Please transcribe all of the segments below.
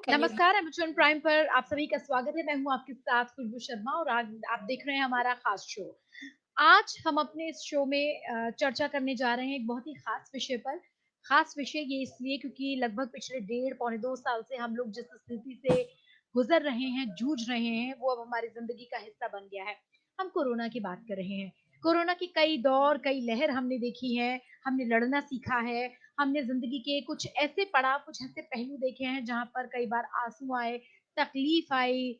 Can you? नमस्कार, Amazon prime पर आप सभी का स्वागत है। मैं हूँ आपके साथ खुशबू शर्मा और आज आप देख रहे हैं हमारा ख़ास शो। आज हम अपने इस शो में चर्चा करने जा रहे हैं एक बहुत ही ख़ास विषय पर। ख़ास विषय ये इसलिए क्योंकि लगभग पिछले डेढ़ पौने 2 साल से हम लोग जिस स्थिति से गुज़र रहे हैं, जूझ रहे हैं, वो अब हमारी ज़िंदगी का हिस्सा बन गया है। हम कोरोना की बात कर रहे हैं। कोरोना की कई दौर, कई लहर हमने देखी हैं, हमने लड़ना सीखा है, हमने ज़िंदगी के कुछ ऐसे पड़ाव, कुछ ऐसे पहलू देखे हैं जहाँ पर कई बार आँसू आए, तकलीफ आई,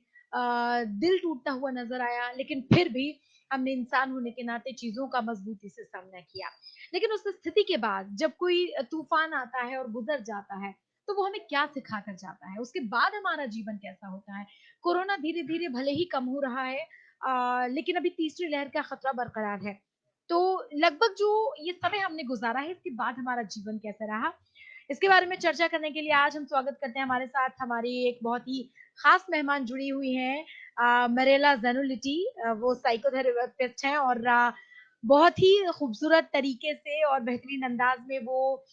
दिल टूटता हुआ नज़र आया, लेकिन फिर भी हमने इंसान होने के नाते चीज़ों का मज़बूती से सामना किया। लेकिन उस स्थिति के बाद जब कोई तूफ़ान आता है और गुज़र जाता है, तो वो हमें क्या सिखा कर जाता है? उसके बाद हमारा जीवन कैसा होता है? कोरोना धीरे-धीरे भले ही कम हो रहा है, लेकिन अभी तीसरी लहर का खतरा बरकरार है। तो लगभग जो ये समय हमने गुज़ारा है, इसके बाद हमारा जीवन कैसा रहा? इसके बारे में चर्चा करने के लिए आज हम स्वागत करते हैं हमारे साथ हमारी एक बहुत ही ख़ास मेहमान जुड़ी हुई हैं, मरेला ज़ैनुलिटी। वो साइकोथेरेपिस्ट हैं और बहुत ही खूबसूरत तरीके से और बेहतरीन अंदाज़ में वो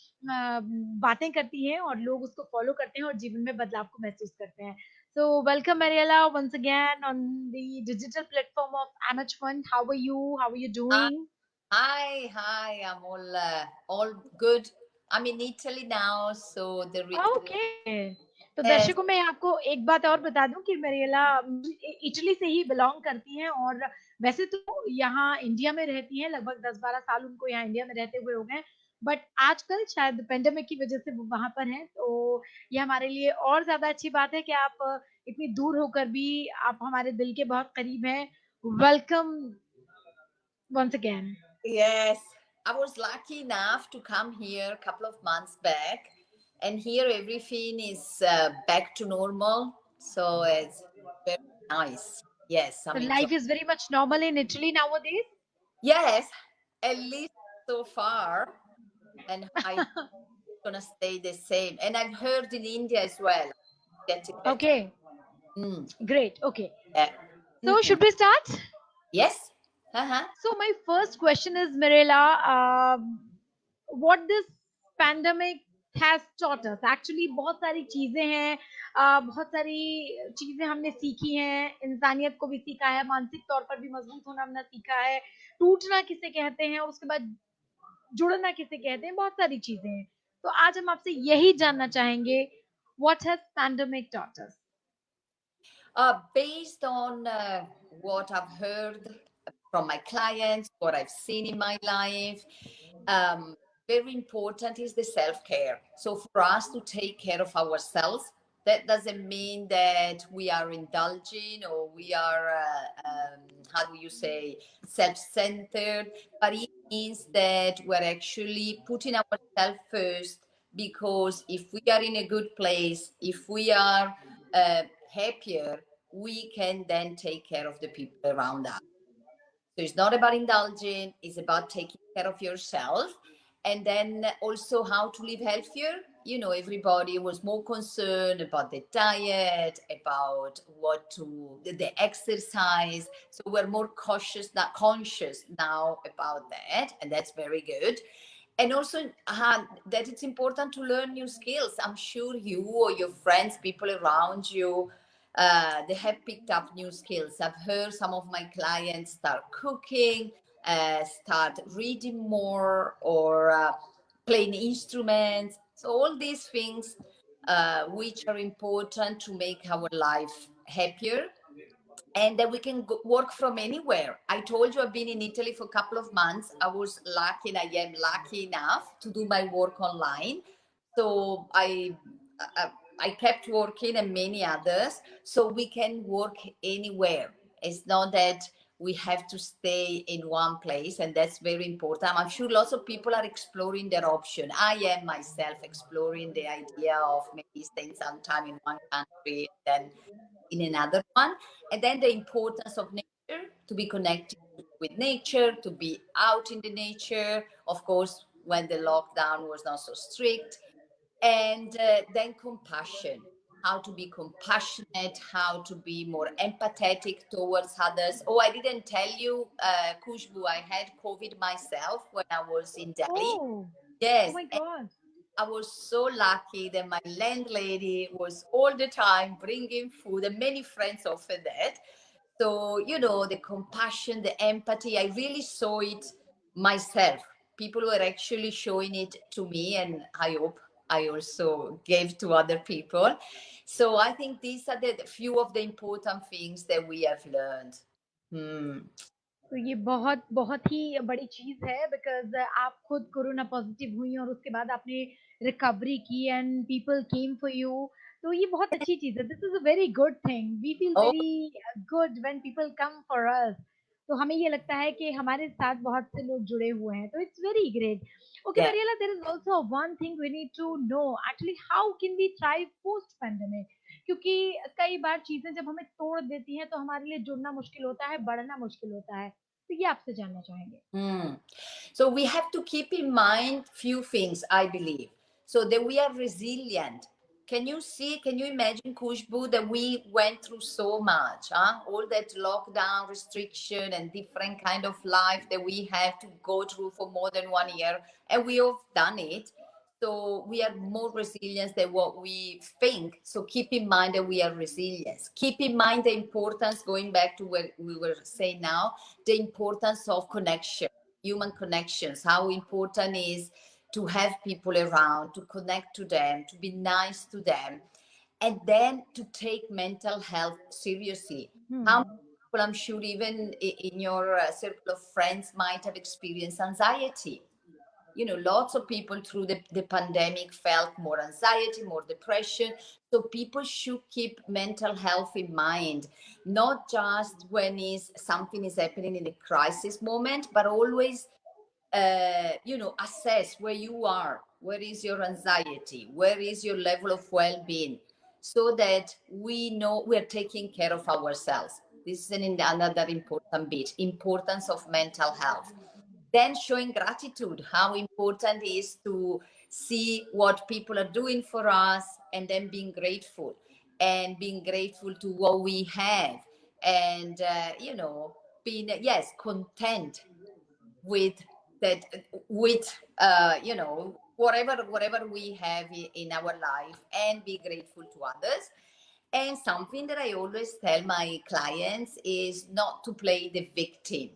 बातें करती हैं और लोग उसको फ़ॉलो करते हैं और जीवन में बदलाव को महसूस करते हैं। So welcome Mariela once again on the digital platform of Amach Fund. How are you? How are you Hi, doing? hi. I'm all good. I'm in Italy now, so okay. तो yes, दर्शकों मैं आपको एक बात और बता दूँ कि मरियला इटली से ही बिलॉन्ग करती हैं और वैसे तो यहाँ इंडिया में रहती हैं, लगभग 10-12 साल उनको यहाँ इंडिया में रहते हुए हो गए हैं। बट आजकल शायद पैंडेमिक की वज़ह से वो वहाँ पर हैं, तो ये हमारे लिए और ज़्यादा अच्छी बात है कि आप इतनी दूर होकर भी आप हमारे दिल के बहुत करीब हैं। Welcome once again. yes. I was lucky enough to come here a couple of months back, and here everything is back to normal. So it's very nice. Yes, So I'm enjoying. life is very much normal in Italy nowadays? Yes, at least so far, and I'm gonna stay the same. And I've heard in India as well, getting better. Okay, Mm, great. Okay. yeah. So Mhm. should we start? Yes. Uh-huh. So my first question is, Mirela, what this pandemic has taught us? Actually, बहुत सारी चीजें हैं, बहुत सारी चीजें हमने सीखी हैं, इंसानियत को भी सीखा है, मानसिक तौर पर भी मजबूत होना हमने सीखा है, टूटना किसे कहते हैं, उसके बाद जुड़ना किसे कहते हैं, बहुत सारी चीजें हैं। तो आज हम आपसे यही जानना चाहेंगे, what has pandemic taught us? Based on what I've heard from my clients, what I've seen in my life, um, very important is the self care. So, for us to take care of ourselves, that doesn't mean that we are indulging or we are, how do you say, self centered, but it means that we're actually putting ourselves first because if we are in a good place, if we are happier, we can then take care of the people around us. So it's not about indulging, it's about taking care of yourself. And then also how to live healthier. You know, everybody was more concerned about the diet, about what to the exercise. So we're more conscious now about that, and that's very good. And also that it's important to learn new skills. I'm sure you or your friends, people around you, they have picked up new skills. I've heard some of my clients start cooking, start reading more, or playing instruments. So all these things, which are important to make our life happier, and then we can work from anywhere. I told you I've been in Italy for a couple of months. I was lucky, and I am lucky enough to do my work online. So I kept working, and many others. So we can work anywhere. It's not that we have to stay in one place, and that's very important. I'm sure lots of people are exploring their option. I am myself exploring the idea of maybe staying some time in one country, then in another one. And then the importance of nature, to be connected with nature, to be out in the nature, of course, when the lockdown was not so strict. And then compassion, how to be compassionate, how to be more empathetic towards others. Oh, I didn't tell you, Kushbu, I had COVID myself when I was in Delhi. Oh, oh Yes, my God. I was so lucky that my landlady was all the time bringing food, and many friends offered that. So, the compassion, the empathy, I really saw it myself. People were actually showing it to me, and I hope I also gave to other people. So I think these are the few of the important things that we have learned. Hmm. तो ये बहुत बहुत ही बड़ी चीज़ है because आप खुद corona positive हुई और उसके बाद आपने रिकवरी की and people came for you, तो ये बहुत अच्छी चीज़ है। This is a very good thing. We feel Oh, very good when people come for us. तो हमें ये लगता है कि हमारे साथ बहुत से लोग जुड़े हुए हैं, तो it's very great. Okay yeah. Mariela, there is also one thing we need to know actually how can we thrive post pandemic? क्योंकि कई बार चीज़ें जब हमें तोड़ देती हैं, तो हमारे लिए जुड़ना मुश्किल होता है, बढ़ना मुश्किल होता है। तो ये आपसे जानना चाहेंगे। Hmm. So we have to keep in mind few things, I believe, so that we are resilient. Can you imagine, Kushbu, that we went through so much, huh? All that lockdown restriction and different kind of life that we have to go through for more than 1 year, and we have done it. So we are more resilient than what we think. So keep in mind that we are resilient. Keep in mind the importance, going back to what we were saying now, the importance of connection, human connections, how important is to have people around, to connect to them, to be nice to them, and then to take mental health seriously. How many hmm. people, I'm sure, even in your circle of friends, might have experienced anxiety. Lots of people through the pandemic felt more anxiety, more depression. So people should keep mental health in mind, not just when is something is happening in a crisis moment, but always assess where you are, where is your anxiety, where is your level of well-being, so that we know we're taking care of ourselves. This is another important bit, importance of mental health. Then showing gratitude, how important it is to see what people are doing for us, and then being grateful, and being grateful to what we have, and being, yes, content with that, with whatever we have in our life, and be grateful to others. And something that I always tell my clients is not to play the victim,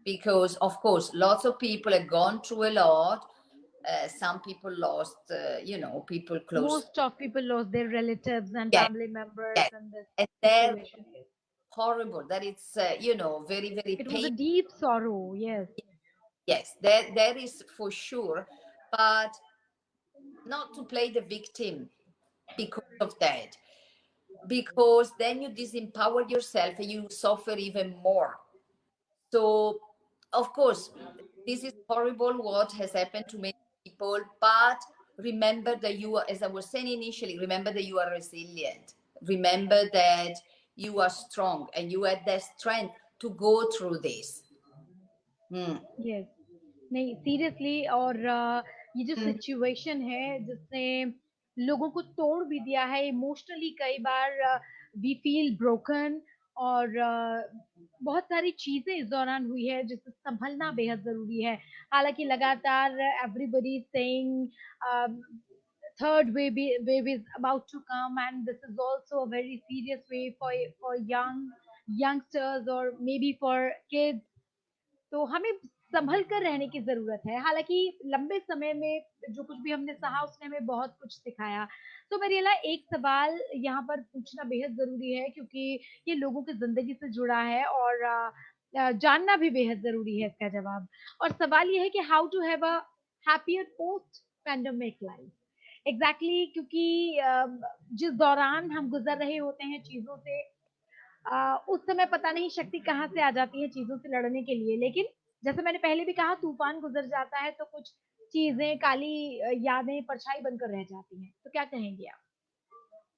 because of course lots of people have gone through a lot. Some people lost people close. Most of people lost their relatives and Yes, family members yes. in this And they're situation. horrible, that it's very, very It was a painful. deep sorrow, yes. Yes, that is for sure. But not to play the victim because of that, because then you disempower yourself and you suffer even more. So of course this is horrible what has happened to many people, but remember that you are, as I was saying initially, remember that you are resilient, remember that you are strong, and you had the strength to go through this. Hmm. Yes, नहीं seriously. और ये जो Hmm. Situation है जिसने लोगों को तोड़ भी दिया है इमोशनली, कई बार वी फील ब्रोकन। और बहुत सारी चीजें इस दौरान हुई है जिसे संभलना बेहद जरूरी है। हालांकि लगातार everybody saying wave is about to come, and this is also a very serious wave for youngsters or maybe for kids। तो हमें संभल कर रहने की ज़रूरत है। हालाँकि लंबे समय में जो कुछ भी हमने सहा उसने हमें बहुत कुछ सिखाया। तो मेरियला, एक सवाल यहाँ पर पूछना बेहद ज़रूरी है क्योंकि ये लोगों की ज़िंदगी से जुड़ा है और जानना भी बेहद ज़रूरी है इसका जवाब। और सवाल ये है कि how to have a happier post pandemic life? Exactly, क्योंकि जिस दौरान हम गुज़र रहे होते हैं चीज़ों से, उस समय पता नहीं शक्ति कहाँ से आ जाती है चीज़ों से लड़ने के लिए। लेकिन जैसे मैंने पहले भी कहा, तूफ़ान गुज़र जाता है तो कुछ चीज़ें काली यादें परछाई बनकर रह जाती हैं। तो क्या कहेंगी आप?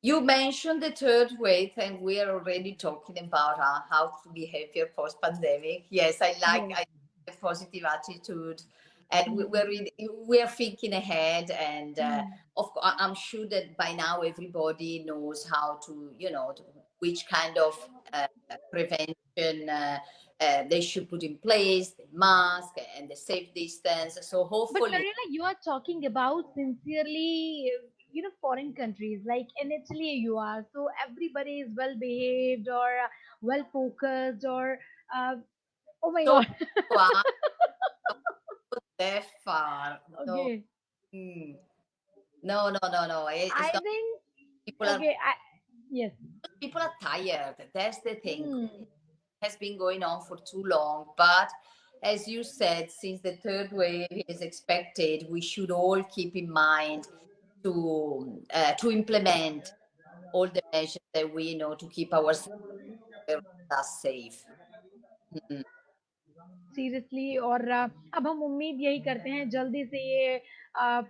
You mentioned the third wave, and we are already talking about how to be happier post pandemic. Yes, Yes. I the positive attitude, and hmm, we're thinking ahead. And hmm, I'm sure that by now everybody knows how to, which kind of prevention they should put in place the mask and the safe distance. So But hopefully, Mariela, you are talking about sincerely, foreign countries. Like in Italy, you are. So everybody is well behaved or well focused or, uh, oh my so God. far, that far. No, Okay. mm, no. It's I not. think, People are okay. Yes. people are tired. That's the thing. Hmm. Has been going on for too long. But as you said, since the third wave is expected, we should all keep in mind to implement all the measures that we know to keep ourselves safe. Mm. Seriously और अब हम उम्मीद यही करते हैं जल्दी से ये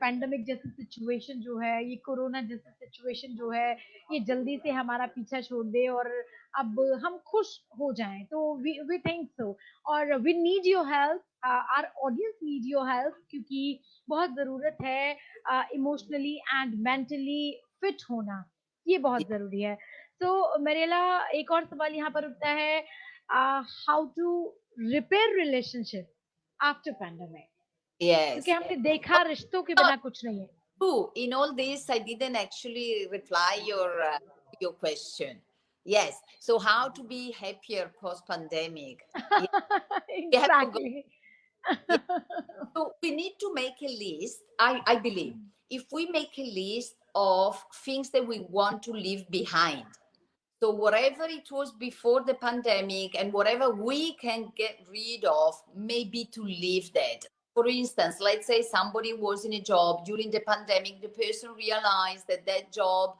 पैंडमिक जैसी सिचुएशन जो है ये कोरोना जैसी सिचुएशन जो है ये जल्दी से हमारा पीछा छोड़ दे और अब हम खुश हो जाएं तो वी थिंक सो और we need your help our audience need your help क्योंकि बहुत ज़रूरत है इमोशनली एंड मेंटली फिट होना ये बहुत ज़रूरी है तो मेरेला एक और सवाल यहाँ पर उठता है how to repair relationship after pandemic क्योंकि Yes. हमने देखा रिश्तों के Oh, बिना कुछ नहीं है true. In all this, I didn't actually reply your question. Yes. So how to be happier post pandemic? Yeah, we have to go. Exactly Yeah. So we need to make a list. I believe if we make a list of things that we want to leave behind. So whatever it was before the pandemic and whatever we can get rid of, maybe to leave that. For instance, let's say somebody was in a job during the pandemic, the person realized that that job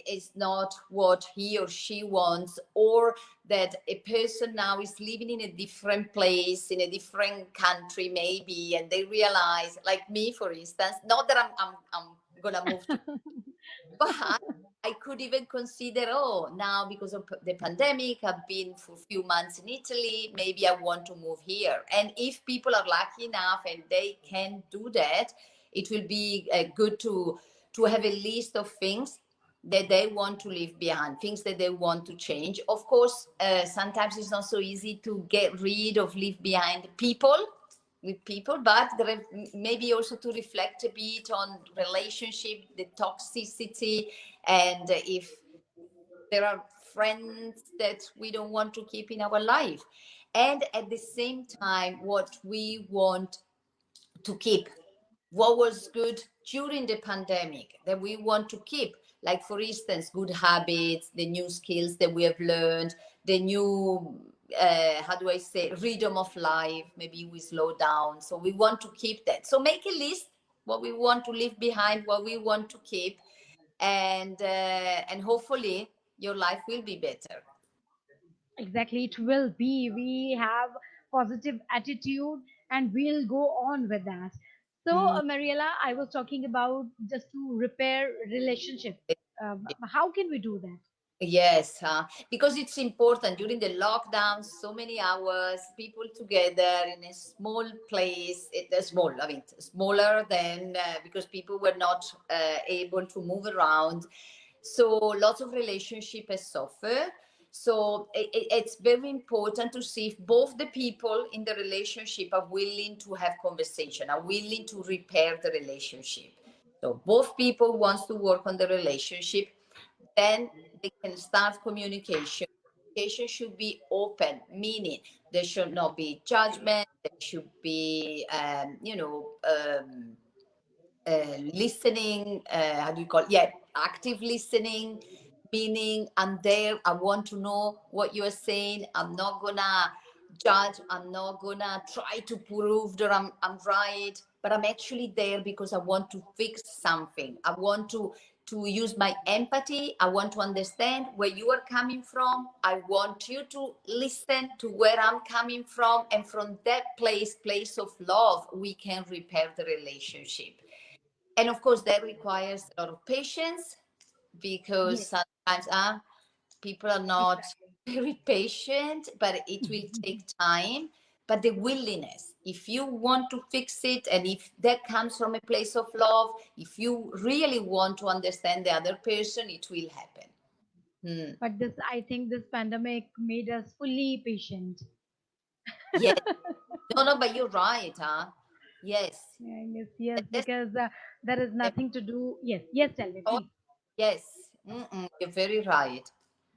is not what he or she wants, or that a person now is living in a different place, in a different country, maybe, and they realize, like me, for instance, not that I'm gonna move to, but I could even consider, oh, now because of the pandemic, I've been for a few months in Italy, maybe I want to move here. And if people are lucky enough and they can do that, it will be good to have a list of things that they want to leave behind, things that they want to change. Of course, sometimes it's not so easy to get rid of, leave behind people with people, but maybe also to reflect a bit on relationship, the toxicity, and if there are friends that we don't want to keep in our life, and at the same time what we want to keep, what was good during the pandemic that we want to keep, like for instance good habits, the new skills that we have learned, the new how do I say, rhythm of life. Maybe we slow down, so we want to keep that. So make a list what we want to leave behind, what we want to keep, and hopefully your life will be better. exactly it will be we have positive attitude and we'll go on with that so Mm. mariela I was talking about just to repair relationship how can we do that Yes, because it's important during the lockdown, so many hours, people together in a small place. Small, I mean, smaller than because people were not able to move around. So lots of relationship has suffered. So it's very important to see if both the people in the relationship are willing to have conversation, are willing to repair the relationship. So both people wants to work on the relationship, then they can start communication. Communication should be open, meaning there should not be judgment. There should be, listening. How do you call it? Yeah, active listening, meaning I'm there. I want to know what you are saying. I'm not gonna judge. I'm not gonna try to prove that I'm right, but I'm actually there because I want to fix something. I want to use my empathy. I want to understand where you are coming from. I want you to listen to where I'm coming from, and from that place of love, we can repair the relationship. And of course that requires a lot of patience, because yes sometimes people are not exactly very patient, but it will take time. But the willingness, if you want to fix it, and if that comes from a place of love, if you really want to understand the other person, it will happen. Hmm. But this, I think, this pandemic made us fully patient. Yes. No, no, but you're right, huh? Yes. Yes, yes, Let's, because there is nothing to do. Yes, yes, tell me, oh, please. yes. Mm-mm, you're very right.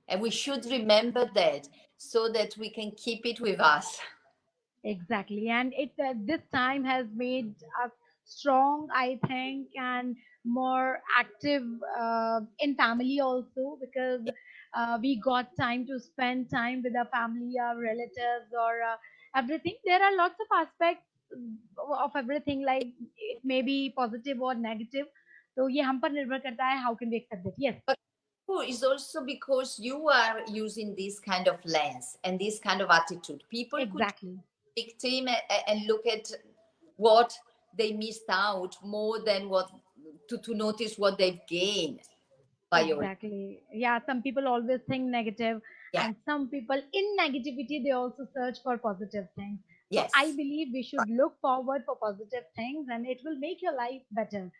And we should remember that so that we can keep it with us. Exactly, and it this time has made us strong, I think, and more active in family also, because we got time to spend time with our family, our relatives, or everything. There are lots of aspects of everything, like it may be positive or negative. तो ये हम पर निर्भर करता है. How can we accept it? Yes, But it's also because you are using this kind of lens and this kind of attitude. People could exactly. victim and look at what they missed out more than what to notice what they've gained by your Exactly. Yeah, some people always think negative, yeah and some people in negativity they also search for positive things. So I yes believe we should right. look forward for positive things, and it will make your life better.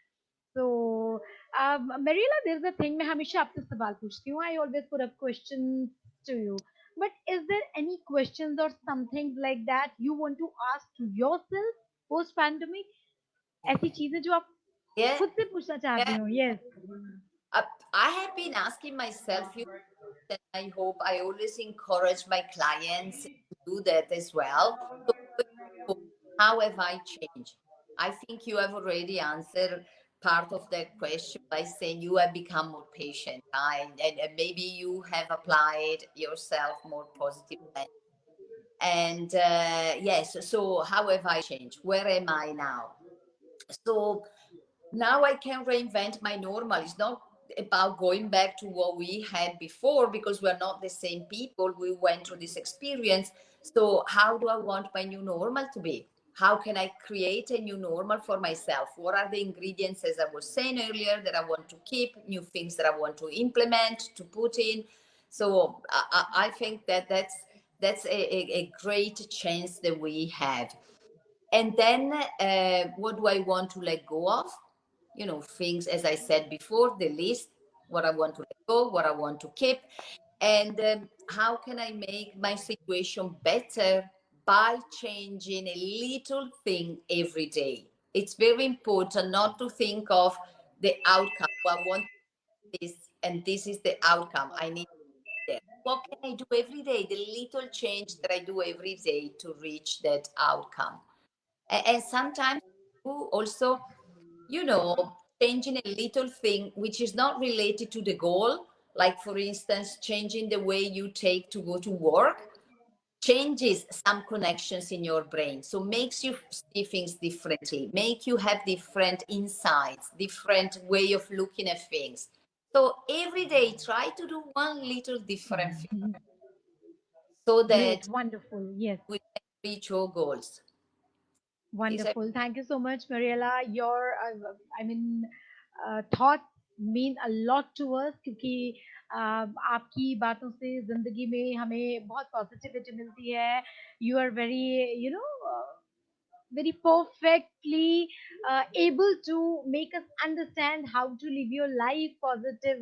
So, Mariela, there's a thing मैं हमेशा आपसे सवाल पूछती हूँ. I always put up questions to you. But is there any questions or something like that you want to ask to yourself post pandemic? ऐसी चीजें जो आप Yeah, खुद से पूछना चाहती yeah. हो? Yes. I, I have been asking myself and I hope I always encourage my clients to do that as well. So how have I changed? I think you have already answered part of that question by saying you have become more patient, and maybe you have applied yourself more positive. And yes, so how have I changed? Where am I now? So now I can reinvent my normal. It's not about going back to what we had before because we're not the same people. We went through this experience. So, how do I want my new normal to be? How can I create a new normal for myself? What are the ingredients, as I was saying earlier, that I want to keep, new things that I want to implement, to put in? So, I think that that's a great chance that we have. And then what do I want to let go of? Things, as I said before, the list, what I want to let go, what I want to keep, and how can I make my situation better by changing a little thing every day. It's very important not to think of the outcome. Well, I want this, and this is the outcome. I need that. What can I do every day? The little change that I do every day to reach that outcome. And sometimes also, you know, changing a little thing which is not related to the goal, like for instance, changing the way you take to go to work, changes some connections in your brain. So makes you see things differently, make you have different insights, different way of looking at things. So every day try to do one little different thing so Great, that wonderful. Yes, we can reach your goals. Is that wonderful. Thank you so much, Mariella. Your, thoughts mean a lot to us क्योंकि आपकी बातों से जिंदगी में हमें बहुत positivity मिलती है. You are very, very perfectly able to make us understand how to live your life positive,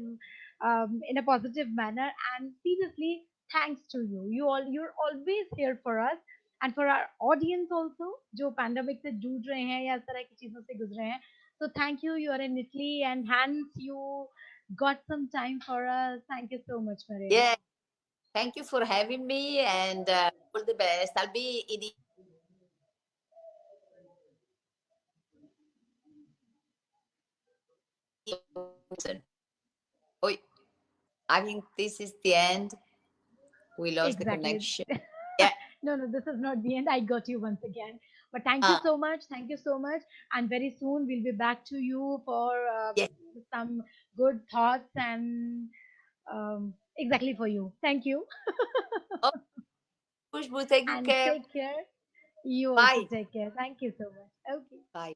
in a positive manner. And seriously, thanks to you. You're always here for us and for our audience also, जो pandemic से जूझ रहे हैं या इस तरह की चीजों से गुजरे हैं. So thank you. You are in Italy, and hence you got some time for us. Thank you so much, yeah? Mariela. Thank you for having me, and all the best. I'll be in the. Oh, I think this is the end. We lost the Exactly. connection. Yeah. No, no, this is not the end. I got you once again. But thank you Uh, so much. Thank you so much. And very soon we'll be back to you for yes. some good thoughts and exactly for you. Thank you. Oh, Khushbu, take good And care. take care. You also Bye. take care. Thank you so much. Okay. Bye.